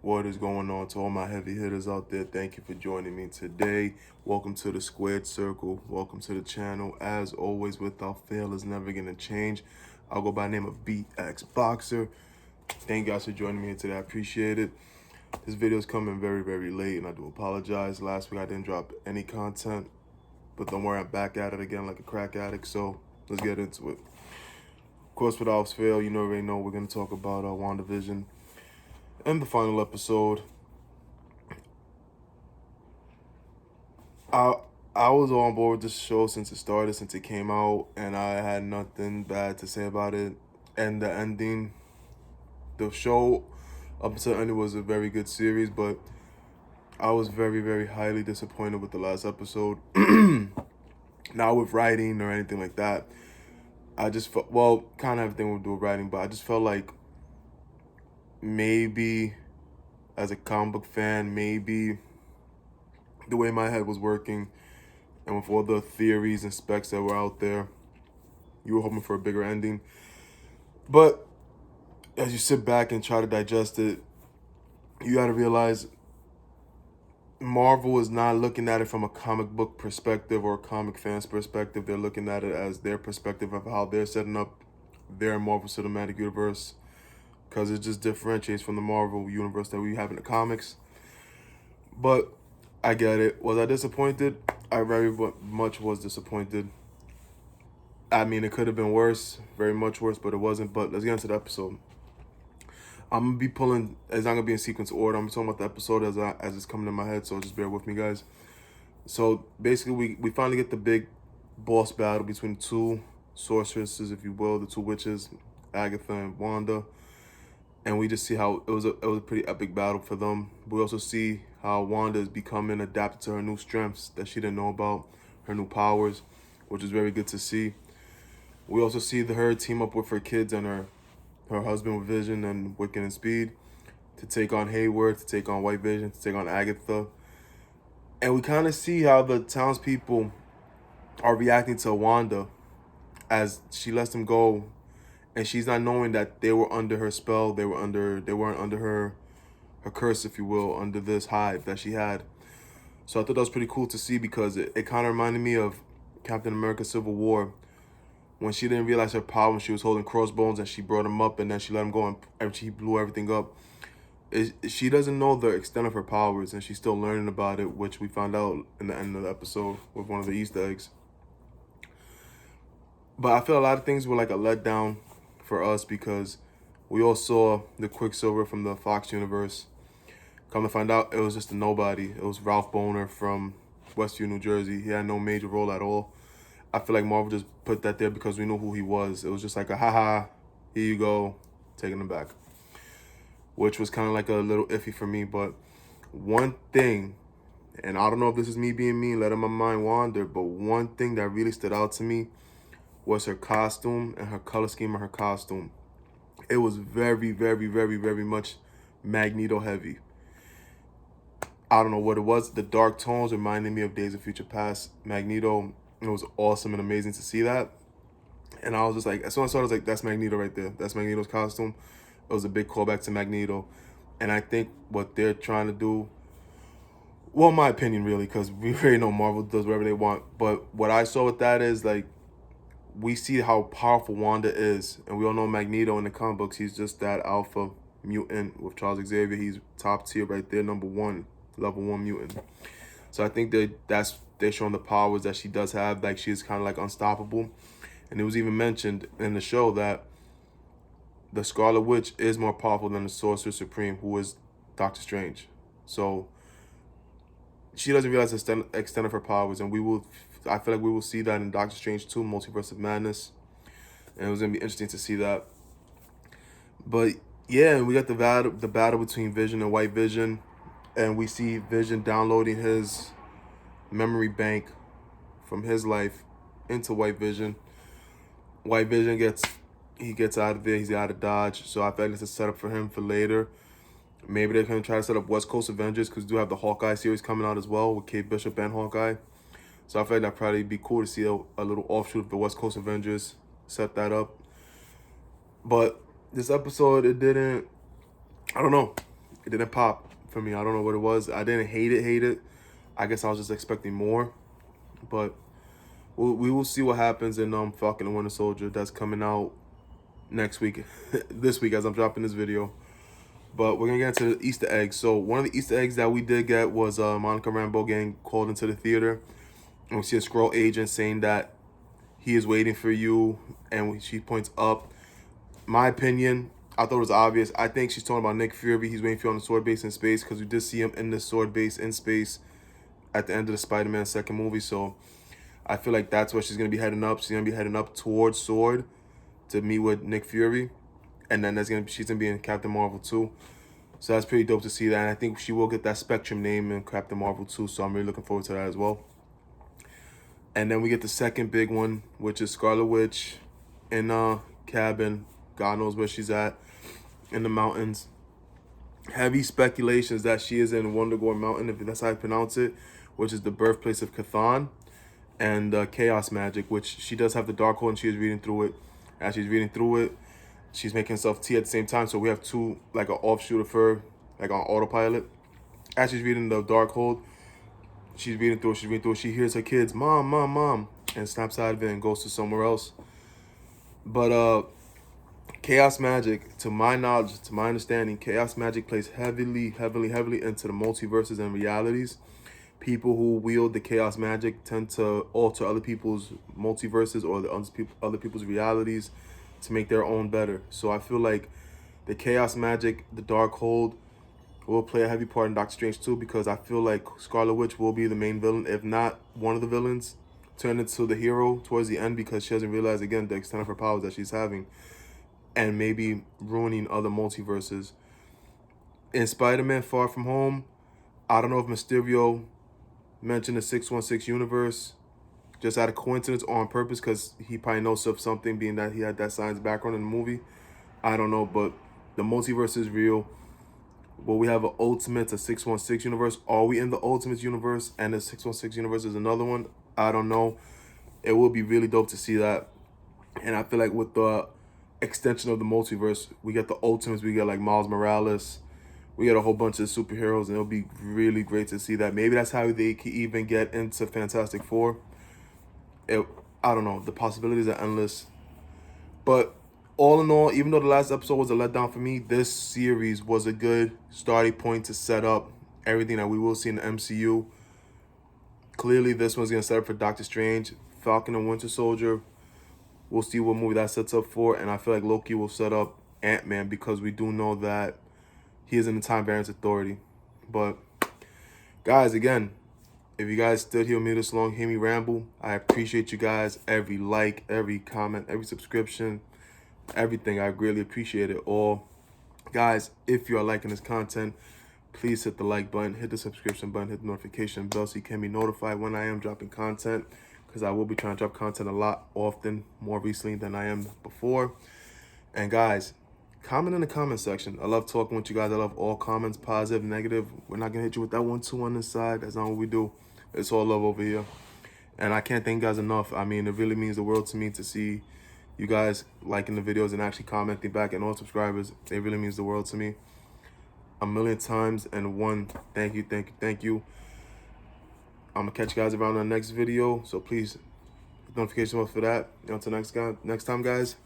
What is going on to all my heavy hitters out there? Thank you for joining me today. Welcome to the Squared Circle. Welcome to the channel. As always, without fail, is never going to change. I'll go by the name of BX Boxer. Thank you guys for joining me today. I appreciate it. This video is coming very, very late, and I do apologize. Last week I didn't drop any content, but don't worry, I'm back at it again like a crack addict. So let's get into it. Of course, without fail, you already know we're going to talk about WandaVision. In the final episode, I I was on board with this show since it started, since it came out, and I had nothing bad to say about it. And the ending, the show up until the ending was a very good series, but I was very, very highly disappointed with the last episode. Not with writing or anything like that. I just felt, well, kind of everything would do with writing, but I just felt like maybe as a comic book fan, maybe the way my head was working and with all the theories and specs that were out there, you were hoping for a bigger ending. But as you sit back and try to digest it, you got to realize Marvel is not looking at it from a comic book perspective or a comic fan's perspective. They're looking at it as their perspective of how they're setting up their Marvel Cinematic Universe, because it just differentiates from the Marvel universe that we have in the comics. But I get it. Was I disappointed? I very much was disappointed. I mean, it could have been worse, very much worse, but it wasn't. But let's get into the episode. I'm gonna be pulling. It's not gonna be in sequence order. I'm talking about the episode as it's coming in my head. So just bear with me, guys. So basically, we finally get the big boss battle between two sorceresses, if you will, the two witches, Agatha and Wanda. And we just see how it was a pretty epic battle for them. We also see how Wanda is becoming adapted to her new strengths that she didn't know about, her new powers, which is very good to see. We also see her team up with her kids and her husband with Vision and Wiccan and Speed to take on Hayward, to take on White Vision, to take on Agatha. And we kind of see how the townspeople are reacting to Wanda as she lets them go, and she's not knowing that they were under her spell. They weren't under her curse, if you will, under this hive that she had. So I thought that was pretty cool to see, because it kind of reminded me of Captain America Civil War, when she didn't realize her power when she was holding crossbones and she brought him up and then she let him go and she blew everything up. She doesn't know the extent of her powers, and she's still learning about it, which we found out in the end of the episode with one of the Easter eggs. But I feel a lot of things were like a letdown for us, because we all saw the Quicksilver from the Fox universe. Come to find out, it was just a nobody. It was Ralph Boner from Westview, New Jersey. He had no major role at all. I feel like Marvel just put that there because we knew who he was. It was just like a haha, here you go, taking him back, which was kind of like a little iffy for me. But one thing, and I don't know if this is me being mean, letting my mind wander, but one thing that really stood out to me was her costume and her color scheme of her costume. It was very, very, very, very much Magneto heavy. I don't know what it was. The dark tones reminded me of Days of Future Past Magneto. It was awesome and amazing to see that. And I was just like, as soon as I saw it, I was like, that's Magneto right there. That's Magneto's costume. It was a big callback to Magneto. And I think what they're trying to do, well, in my opinion, really, because we already know Marvel does whatever they want. But what I saw with that is, like, we see how powerful Wanda is. And we all know Magneto in the comic books, he's just that alpha mutant with Charles Xavier. He's top tier right there, number one, level 1 mutant. So I think they're showing the powers that she does have. Like, she's kind of like unstoppable. And it was even mentioned in the show that the Scarlet Witch is more powerful than the Sorcerer Supreme, who is Doctor Strange. So she doesn't realize the extent of her powers, and I feel like we will see that in Doctor Strange 2, Multiverse of Madness. And it was going to be interesting to see that. But yeah, we got the battle between Vision and White Vision, and we see Vision downloading his memory bank from his life into White Vision. White Vision gets out of there. He's out of Dodge. So I feel like it's a setup for him for later. Maybe they're going to try to set up West Coast Avengers, because we do have the Hawkeye series coming out as well with Kate Bishop and Hawkeye. So I feel like that'd probably be cool to see a little offshoot of the West Coast Avengers, set that up. But this episode, I don't know. It didn't pop for me. I don't know what it was. I didn't hate it. I guess I was just expecting more. But we will see what happens in Falcon and Winter Soldier. That's coming out next week. This week as I'm dropping this video. But we're going to get into the Easter eggs. So one of the Easter eggs that we did get was Monica Rambeau getting called into the theater. And we see a Skrull agent saying that he is waiting for you. And she points up. My opinion, I thought it was obvious. I think she's talking about Nick Fury. He's waiting for you on the sword base in space, because we did see him in the sword base in space at the end of the Spider-Man second movie. So I feel like that's where she's going to be heading up. She's going to be heading up towards Sword to meet with Nick Fury. And then she's going to be in Captain Marvel 2. So that's pretty dope to see that. And I think she will get that Spectrum name in Captain Marvel 2. So I'm really looking forward to that as well. And then we get the second big one, which is Scarlet Witch in a cabin. God knows where she's at, in the mountains. Heavy speculations that she is in Wundagore Mountain, if that's how I pronounce it, which is the birthplace of Chthon and Chaos Magic, which she does have the Darkhold, and she is reading through it. As she's reading through it, she's making herself tea at the same time. So we have two, like an offshoot of her, like on autopilot. As she's reading the Darkhold, she's reading through it. She hears her kids, "Mom, Mom, Mom," and snaps out of it and goes to somewhere else. But Chaos Magic, to my knowledge, to my understanding, Chaos Magic plays heavily into the multiverses and realities. People who wield the Chaos Magic tend to alter other people's multiverses or other people's realities to make their own better. So I feel like the Chaos Magic, the Darkhold, will play a heavy part in Doctor Strange 2, because I feel like Scarlet Witch will be the main villain, if not one of the villains, turn into the hero towards the end, because she doesn't realize, again, the extent of her powers that she's having, and maybe ruining other multiverses. In Spider-Man Far From Home, I don't know if Mysterio mentioned the 616 universe just out of coincidence or on purpose, because he probably knows of something, being that he had that science background in the movie. I don't know, but the multiverse is real. Will we have an Ultimate, a 616 universe? Are we in the Ultimate universe and the 616 universe is another one? I don't know. It will be really dope to see that. And I feel like with the extension of the multiverse, we get the Ultimates, we get like Miles Morales, we get a whole bunch of superheroes, and it'll be really great to see that. Maybe that's how they can even get into Fantastic Four. I don't know. The possibilities are endless. But all in all, even though the last episode was a letdown for me, this series was a good starting point to set up everything that we will see in the MCU. Clearly, this one's going to set up for Doctor Strange, Falcon and Winter Soldier. We'll see what movie that sets up for. And I feel like Loki will set up Ant-Man, because we do know that he is in the Time Variance Authority. But, guys, again, if you guys stood here with me this long, hear me ramble, I appreciate you guys. Every like, every comment, every subscription, everything. I greatly appreciate it all. Guys, if you are liking this content, please hit the like button, hit the subscription button, hit the notification bell so you can be notified when I am dropping content, because I will be trying to drop content a lot often, more recently than I am before. And guys, comment in the comment section. I love talking with you guys. I love all comments, positive, negative. We're not going to hit you with that 1-2 on this side. That's not what we do. It's all love over here. And I can't thank you guys enough. I mean, it really means the world to me to see you guys liking the videos and actually commenting back, and all subscribers. It really means the world to me. 1,000,000 times and one, thank you. I'm going to catch you guys around the next video. So please, notification bell for that. Until next time, guys.